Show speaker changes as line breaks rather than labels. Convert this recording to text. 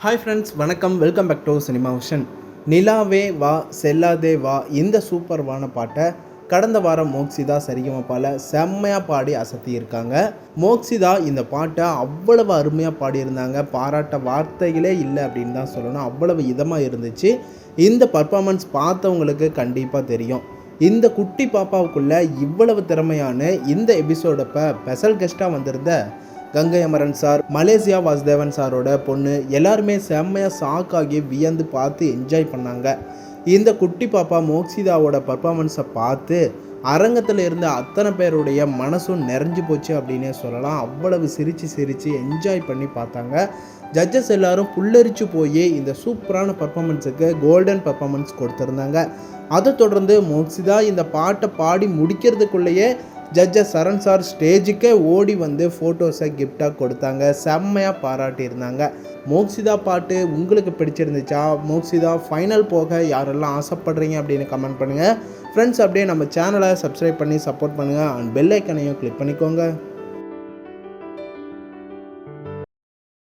Hi friends, வணக்கம். Welcome back to Cinema Vision. நிலாவே வா செல்லாதே வா இந்த சூப்பர்வான பாட்டை கடந்த வாரம் மோக்ஷிதா சரிகமபால செம்மையாக பாடி அசத்தியிருக்காங்க. மோக்ஷிதா இந்த பாட்டை அவ்வளவு அருமையாக பாடியிருந்தாங்க. பாராட்ட வார்த்தைகளே இல்லை அப்படின்னு தான் சொல்லணும். அவ்வளவு இதமாக இருந்துச்சு. இந்த பர்ஃபார்மன்ஸ் பார்த்தவங்களுக்கு கண்டிப்பாக தெரியும். இந்த குட்டி பாப்பாவுக்குள்ள இவ்வளவு திறமையான இந்த எபிசோடப்போ ஸ்பெஷல் கெஸ்ட்டாக வந்திருந்த கங்கை அமரன் சார், மலேசியா வாசுதேவன் சாரோட பொண்ணு எல்லாருமே செம்மையாக ஷாக்காகி வியந்து பார்த்து என்ஜாய் பண்ணாங்க. இந்த குட்டி பாப்பா மோக்ஷிதாவோட பர்ஃபார்மன்ஸை பார்த்து அரங்கத்தில் இருந்த அத்தனை பேருடைய மனசும் நிறைஞ்சு போச்சு அப்படின்னே சொல்லலாம். அவ்வளவு சிரித்து என்ஜாய் பண்ணி பார்த்தாங்க. ஜட்ஜஸ் எல்லாரும் புல்லரிச்சு போய் இந்த சூப்பரான பர்ஃபார்மன்ஸுக்கு கோல்டன் பர்ஃபார்மன்ஸ் கொடுத்துருந்தாங்க. அதை தொடர்ந்து மோக்ஷிதா இந்த பாட்டை பாடி முடிக்கிறதுக்குள்ளேயே ஜட்ஜஸ் சரண் சார் ஸ்டேஜுக்கே ஓடி வந்து ஃபோட்டோஸை கிஃப்டாக கொடுத்தாங்க. செம்மையாக பாராட்டியிருந்தாங்க. மோக்ஷிதா பாட்டு உங்களுக்கு பிடிச்சிருந்துச்சா? மோக்ஷிதா ஃபைனல் போக யாரெல்லாம் ஆசைப்படுறீங்க அப்படின்னு கமெண்ட் பண்ணுங்கள். ஃப்ரெண்ட்ஸ், அப்படியே நம்ம சேனலை சப்ஸ்கிரைப் பண்ணி சப்போர்ட் பண்ணுங்கள். அண்ட் பெல் ஐக்கனையும் கிளிக் பண்ணிக்கோங்க.